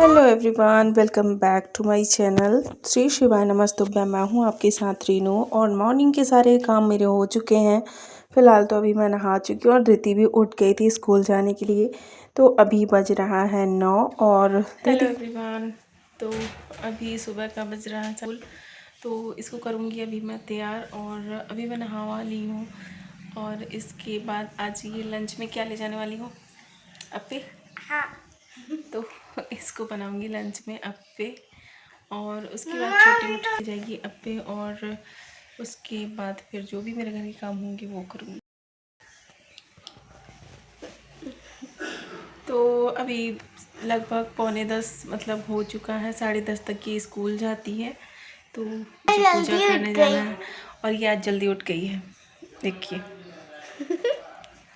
Hello everyone, welcome back to my channel Shri Shivay Namastubhyam. मैं हूँ आपके साथ रीनू और मॉर्निंग के सारे काम मेरे हो चुके हैं। फ़िलहाल तो अभी मैं नहा चुकी हूँ और धृति भी उठ गई थी स्कूल जाने के लिए। तो अभी बज रहा है 9 और हेलो एवरीवन। तो अभी सुबह का बज रहा है स्कूल, तो इसको करूँगी अभी मैं तैयार। और अभी मैं नहावा ली हूँ और इसके बाद आज ये लंच में क्या ले जाने वाली हूँ अपे। हाँ तो इसको बनाऊंगी लंच में अप्पे, और उसके बाद छोटी मोटी जाएगी अप्पे, और उसके बाद फिर जो भी मेरे घर के काम होंगे वो करूँगी। तो अभी लगभग 9:45 मतलब हो चुका है, 10:30 तक ये स्कूल जाती है। तो मुझे पूजा करने जाना है और ये आज जल्दी उठ गई है, देखिए।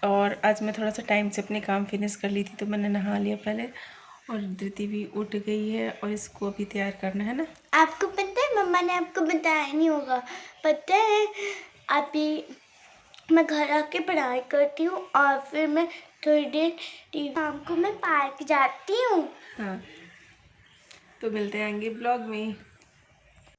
और आज मैं थोड़ा सा टाइम से अपने काम फिनिश कर ली थी, तो मैंने नहा लिया पहले। और धृति भी उठ गई है और इसको अभी तैयार करना है ना। आपको पता है, मम्मा ने आपको बताया नहीं होगा, पता है अभी मैं घर आके पढ़ाई करती हूँ और फिर मैं थोड़ी देर शाम को मैं पार्क जाती हूँ। हाँ, तो मिलते आएंगे ब्लॉग में।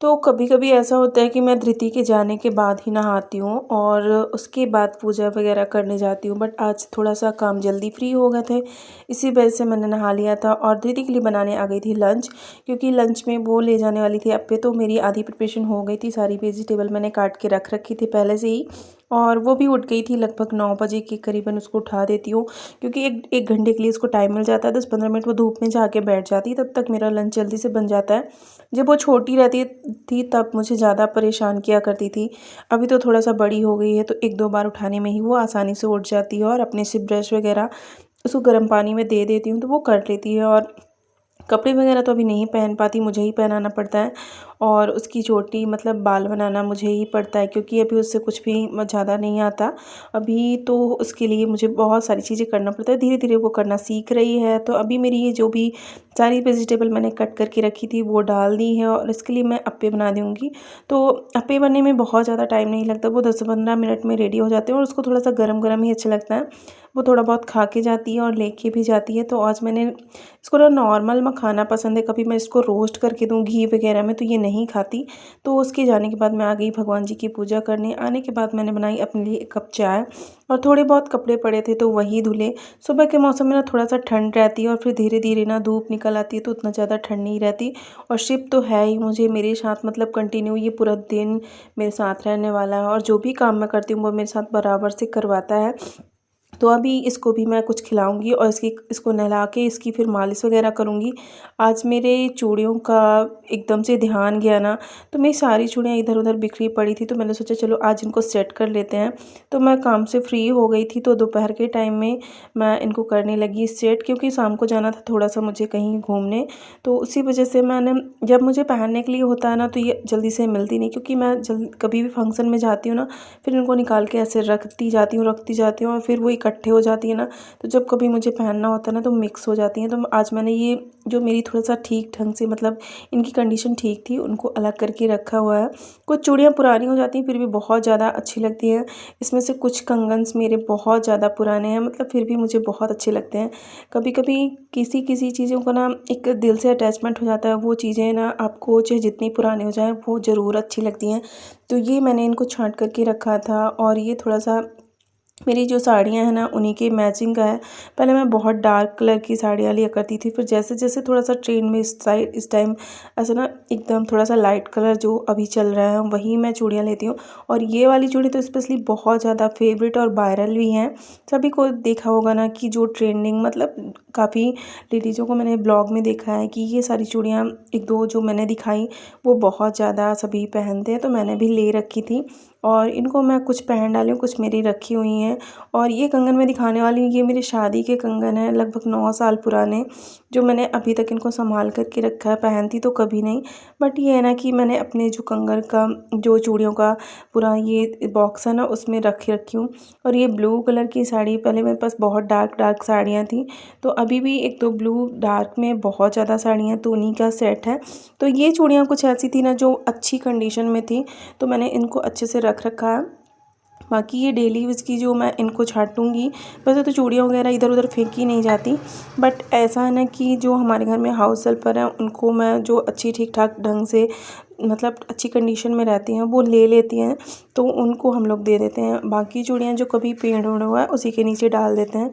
तो कभी कभी ऐसा होता है कि मैं धृति के जाने के बाद ही नहाती हूँ और उसके बाद पूजा वगैरह करने जाती हूँ। बट आज थोड़ा सा काम जल्दी फ्री हो गए थे, इसी वजह से मैंने नहा लिया था। और धृति के लिए बनाने आ गई थी लंच, क्योंकि लंच में वो ले जाने वाली थी अप्पे। तो मेरी आधी प्रिपरेशन हो गई थी, सारी वेजिटेबल मैंने काट के रख रखी थी पहले से ही। और वो भी उठ गई थी लगभग 9 बजे के करीबन। उसको उठा देती हूँ, क्योंकि एक घंटे के लिए उसको टाइम मिल जाता है। 10-15 मिनट वो धूप में जाके बैठ जाती है, तब तक मेरा लंच जल्दी से बन जाता है। जब वो छोटी रहती थी तब मुझे ज़्यादा परेशान किया करती थी। अभी तो थोड़ा सा बड़ी हो गई है, तो 1-2 बार उठाने में ही वो आसानी से उठ जाती है। और अपने से ब्रश वगैरह उसको गर्म पानी में दे देती हूँ तो वो कर लेती है। और कपड़े वगैरह तो अभी नहीं पहन पाती, मुझे ही पहनाना पड़ता है। और उसकी चोटी मतलब बाल बनाना मुझे ही पड़ता है, क्योंकि अभी उससे कुछ भी ज़्यादा नहीं आता अभी। तो उसके लिए मुझे बहुत सारी चीज़ें करना पड़ता है, धीरे धीरे वो करना सीख रही है। तो अभी मेरी ये जो भी सारी वेजिटेबल मैंने कट करके रखी थी वो डाल दी है, और इसके लिए मैं अप्पे बना दूँगी। तो अप्पे बनने में बहुत ज़्यादा टाइम नहीं लगता, वो 10-15 मिनट में रेडी हो जाते हैं। और उसको थोड़ा सा गरम गरम ही अच्छा लगता है। वो थोड़ा बहुत खा के जाती है और लेके भी जाती है। तो आज मैंने इसको ना नॉर्मल में खाना पसंद है, कभी मैं इसको रोस्ट करके दूँ घी वगैरह में, तो ये नहीं खाती। तो उसके जाने के बाद मैं आ गई भगवान जी की पूजा करने। आने के बाद मैंने बनाई अपने लिए 1 कप चाय, और थोड़े बहुत कपड़े पड़े थे तो वही धुले। सुबह के मौसम में ना थोड़ा सा ठंड रहती है, और फिर धीरे धीरे ना धूप निकल आती है, तो उतना ज़्यादा ठंड नहीं रहती। और शिप तो है ही मुझे मेरे साथ, मतलब कंटिन्यू ये पूरा दिन मेरे साथ रहने वाला है। और जो भी काम मैं करती हूँ वो मेरे साथ बराबर से करवाता है। तो अभी इसको भी मैं कुछ खिलाऊंगी और इसको नहला के इसकी फिर मालिश वगैरह करूंगी। आज मेरे चूड़ियों का एकदम से ध्यान गया ना, तो मेरी सारी चूड़ियाँ इधर उधर बिखरी पड़ी थी। तो मैंने सोचा चलो आज इनको सेट कर लेते हैं। तो मैं काम से फ्री हो गई थी, तो दोपहर के टाइम में मैं इनको करने लगी सेट, क्योंकि शाम को जाना था थोड़ा सा मुझे कहीं घूमने। तो उसी वजह से मैंने, जब मुझे पहनने के लिए होता है ना तो ये जल्दी से मिलती नहीं, क्योंकि मैं कभी भी फंक्शन में जाती हूँ ना, फिर इनको निकाल के ऐसे रखती जाती हूँ और फिर वो इकट्ठे हो जाती है ना। तो जब कभी मुझे पहनना होता है ना तो मिक्स हो जाती हैं। तो आज मैंने ये जो मेरी थोड़ा सा ठीक ढंग से, मतलब इनकी कंडीशन ठीक थी, उनको अलग करके रखा हुआ है। कुछ चूड़ियाँ पुरानी हो जाती हैं फिर भी बहुत ज़्यादा अच्छी लगती हैं। इसमें से कुछ कंगन्स मेरे बहुत ज़्यादा पुराने हैं, मतलब फिर भी मुझे बहुत अच्छे लगते हैं। कभी कभी किसी किसी चीज़ों को ना एक दिल से अटैचमेंट हो जाता है, वो चीज़ें ना आपको चाहे जितनी पुरानी हो जाए वो ज़रूर अच्छी लगती हैं। तो ये मैंने इनको छांट करके रखा था। और ये थोड़ा सा मेरी जो साड़ियाँ हैं ना उन्हीं के मैचिंग का है। पहले मैं बहुत डार्क कलर की साड़ियाँ लिया करती थी, फिर जैसे जैसे थोड़ा सा ट्रेंड में इस टाइम ऐसा ना एकदम थोड़ा सा लाइट कलर जो अभी चल रहा है वही मैं चूड़ियाँ लेती हूँ। और ये वाली चूड़ी तो स्पेशली बहुत ज़्यादा फेवरेट और वायरल भी हैं। सभी को देखा होगा ना कि जो ट्रेंडिंग, मतलब काफ़ी लेडीज़ों को मैंने ब्लॉग में देखा है कि ये सारी चूड़ियाँ 1-2 जो मैंने दिखाई वो बहुत ज़्यादा सभी पहनते हैं, तो मैंने भी ले रखी थी। और इनको मैं कुछ पहन डाली हूँ, कुछ मेरी रखी हुई हैं। और ये कंगन मैं दिखाने वाली हूँ, ये मेरी शादी के कंगन हैं, लगभग 9 साल पुराने, जो मैंने अभी तक इनको संभाल करके रखा है। पहनती तो कभी नहीं, बट ये है ना कि मैंने अपने जो कंगन का, जो चूड़ियों का पूरा ये बॉक्स है ना उसमें रखी हूँ। और ये ब्लू कलर की साड़ी, पहले मेरे पास बहुत डार्क डार्क साड़ियाँ थी, तो अभी भी 1-2 ब्लू डार्क में बहुत ज़्यादा साड़ियाँ, तो उन्हीं का सेट है। तो ये चूड़ियाँ कुछ ऐसी थी ना जो अच्छी कंडीशन में थी, तो मैंने इनको अच्छे से रख रखा है। बाकी ये डेली यूज़ की जो मैं इनको छांटूँगी। वैसे तो चूड़ियाँ वगैरह इधर उधर फेंकी नहीं जाती, बट ऐसा है ना कि जो हमारे घर में हाउस हेल्पर हैं उनको मैं जो अच्छी ठीक ठाक ढंग से मतलब अच्छी कंडीशन में रहती हैं वो ले लेती हैं, तो उनको हम लोग दे देते हैं। बाकी चूड़ियाँ जो कभी पेड़ उड़ा हुआ है उसी के नीचे डाल देते हैं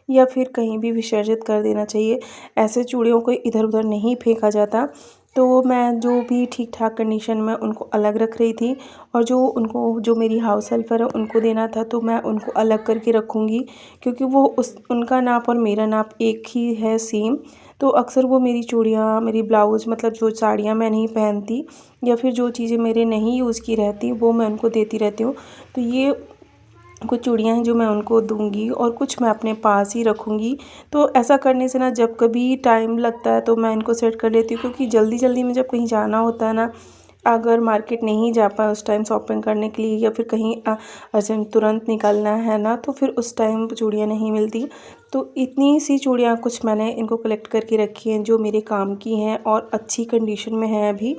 या फिर कहीं भी विसर्जित कर देना चाहिए। ऐसे चूड़ियों को इधर उधर नहीं फेंका जाता। तो मैं जो भी ठीक ठाक कंडीशन में उनको अलग रख रही थी, और जो मेरी हाउस हेल्पर है उनको देना था तो मैं उनको अलग करके रखूँगी, क्योंकि वो उनका नाप और मेरा नाप एक ही है सेम। तो अक्सर वो मेरी चूड़ियाँ, मेरी ब्लाउज़ मतलब जो साड़ियाँ मैं नहीं पहनती या फिर जो चीज़ें मेरे नहीं यूज़ की रहती वो मैं उनको देती रहती हूँ। तो ये कुछ चूड़ियाँ हैं जो मैं उनको दूँगी और कुछ मैं अपने पास ही रखूँगी। तो ऐसा करने से ना जब कभी टाइम लगता है तो मैं इनको सेट कर लेती हूँ, क्योंकि जल्दी जल्दी में जब कहीं जाना होता है ना, अगर मार्केट नहीं जा पाए उस टाइम शॉपिंग करने के लिए या फिर कहीं अर्जेंट तुरंत निकलना है ना, तो फिर उस टाइम चूड़ियाँ नहीं मिलती। तो इतनी सी चूड़ियाँ कुछ मैंने इनको कलेक्ट करके रखी हैं जो मेरे काम की हैं और अच्छी कंडीशन में हैं अभी।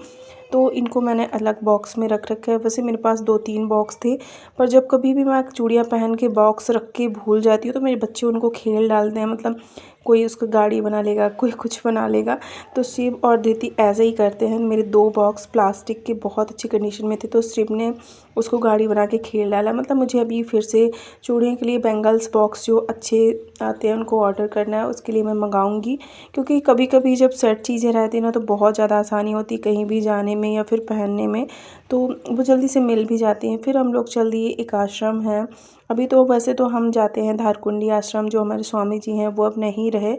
तो इनको मैंने अलग बॉक्स में रख रखा है। वैसे मेरे पास 2-3 बॉक्स थे, पर जब कभी भी मैं चूड़ियाँ पहन के बॉक्स रख के भूल जाती हूँ तो मेरे बच्चे उनको खेल डालते हैं। मतलब कोई उसको गाड़ी बना लेगा, कोई कुछ बना लेगा। तो शिव और धृति ऐसे ही करते हैं। मेरे 2 बॉक्स प्लास्टिक के बहुत अच्छी कंडीशन में थे, तो शिव ने उसको गाड़ी बना के खेल डाला। मतलब मुझे अभी फिर से चूड़ियों के लिए बैंगल्स बॉक्स जो अच्छे आते हैं उनको ऑर्डर करना है, उसके लिए मैं मंगाऊंगी। क्योंकि कभी कभी जब सेट चीज़ें रहती हैं ना तो बहुत ज़्यादा आसानी होती कहीं भी जाने में या फिर पहनने में, तो वो जल्दी से मिल भी जाती हैं। फिर हम लोग चल दिए एक आश्रम है। अभी तो वैसे तो हम जाते हैं धारकुंडी आश्रम, जो हमारे स्वामी जी हैं वो अब नहीं रहे,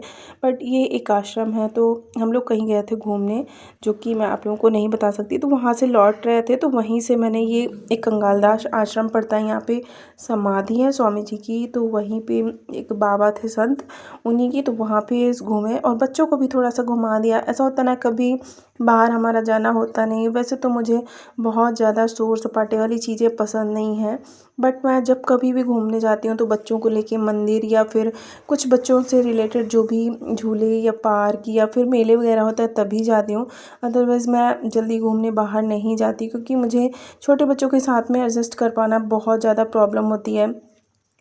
बट ये एक आश्रम है। तो हम लोग कहीं गए थे घूमने, जो कि मैं आप लोगों को नहीं बता सकती। तो वहाँ से लौट रहे थे तो वहीं से मैंने ये एक कंगालदास आश्रम पड़ता है, यहाँ पे समाधि है स्वामी जी की, तो वहीं पे एक बाबा थे संत, उन्हीं की, तो वहाँ पे घूमे और बच्चों को भी थोड़ा सा घुमा दिया। ऐसा होता ना कभी बाहर हमारा जाना होता नहीं। वैसे तो मुझे बहुत ज़्यादा शोर सपाटे वाली चीज़ें पसंद नहीं हैं, बट मैं जब कभी भी घूमने जाती हूँ तो बच्चों को लेके मंदिर या फिर कुछ बच्चों से रिलेटेड जो भी झूले या पार्क या फिर मेले वगैरह होता है तभी जाती हूँ। अदरवाइज़ मैं जल्दी घूमने बाहर नहीं जाती, क्योंकि मुझे छोटे बच्चों के साथ में एडजस्ट कर पाना बहुत ज़्यादा प्रॉब्लम होती है।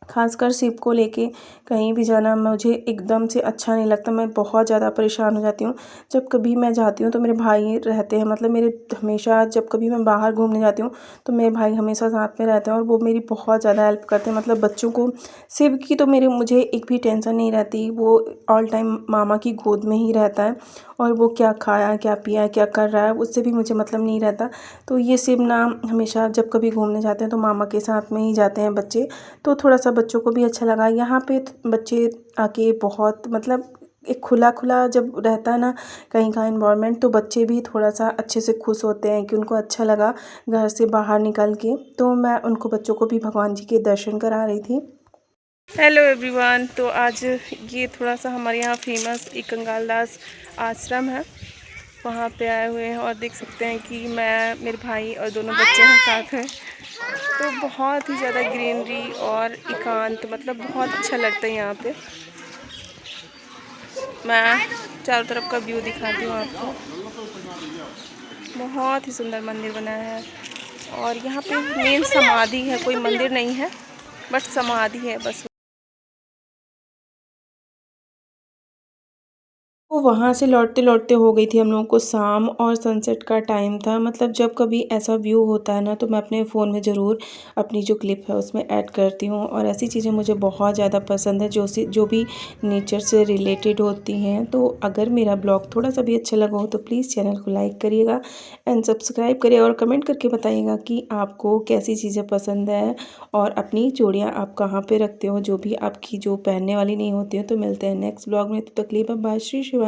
खासकर शिव को लेके कहीं भी जाना मुझे एकदम से अच्छा नहीं लगता। मैं बहुत ज़्यादा परेशान हो जाती हूँ। जब कभी मैं जाती हूँ तो मेरे भाई रहते हैं, मतलब मेरे हमेशा जब कभी मैं बाहर घूमने जाती हूँ तो मेरे भाई हमेशा साथ में रहते हैं और वो मेरी बहुत ज़्यादा हेल्प करते हैं। मतलब बच्चों को, शिव की तो मुझे एक भी टेंशन नहीं रहती। वो ऑल टाइम मामा की गोद में ही रहता है और वो क्या खाया, क्या पिया, क्या कर रहा है, उससे भी मुझे मतलब नहीं रहता। तो ये शिव ना हमेशा जब कभी घूमने जाते हैं तो मामा के साथ में ही जाते हैं बच्चे। तो थोड़ा सा बच्चों को भी अच्छा लगा। यहाँ पे बच्चे आके बहुत मतलब एक खुला खुला जब रहता है ना कहीं का इन्वायरमेंट, तो बच्चे भी थोड़ा सा अच्छे से खुश होते हैं कि उनको अच्छा लगा घर से बाहर निकल के। तो मैं उनको बच्चों को भी भगवान जी के दर्शन करा रही थी। हेलो एवरीवन, तो आज ये थोड़ा सा हमारे यहाँ फेमस एक कंगालदास आश्रम है, वहाँ पे आए हुए हैं और देख सकते हैं कि मैं, मेरे भाई और दोनों बच्चे हैं साथ में। तो बहुत ही ज़्यादा ग्रीनरी और एकांत, मतलब बहुत अच्छा लगता है यहाँ पे। मैं चारों तरफ का व्यू दिखाती हूँ आपको। बहुत ही सुंदर मंदिर बनाया है और यहाँ पे मेन समाधि है, कोई मंदिर नहीं है बट समाधि है बस। तो वहाँ से लौटते लौटते हो गई थी हम लोगों को शाम और सनसेट का टाइम था। मतलब जब कभी ऐसा व्यू होता है ना तो मैं अपने फ़ोन में ज़रूर अपनी जो क्लिप है उसमें ऐड करती हूँ, और ऐसी चीज़ें मुझे बहुत ज़्यादा पसंद है जो भी नेचर से रिलेटेड होती हैं। तो अगर मेरा ब्लॉग थोड़ा सा भी अच्छा लगा हो तो प्लीज़ चैनल को लाइक करिएगा एंड सब्सक्राइब करिएगा और कमेंट करके बताइएगा कि आपको कैसी चीज़ें पसंद है और अपनी चूड़ियाँ आप कहाँ पर रखते हो, जो भी आपकी जो पहनने वाली नहीं होती है। तो मिलते हैं नेक्स्ट ब्लॉग में, तो तकलीफ बाय, श्री शिवा।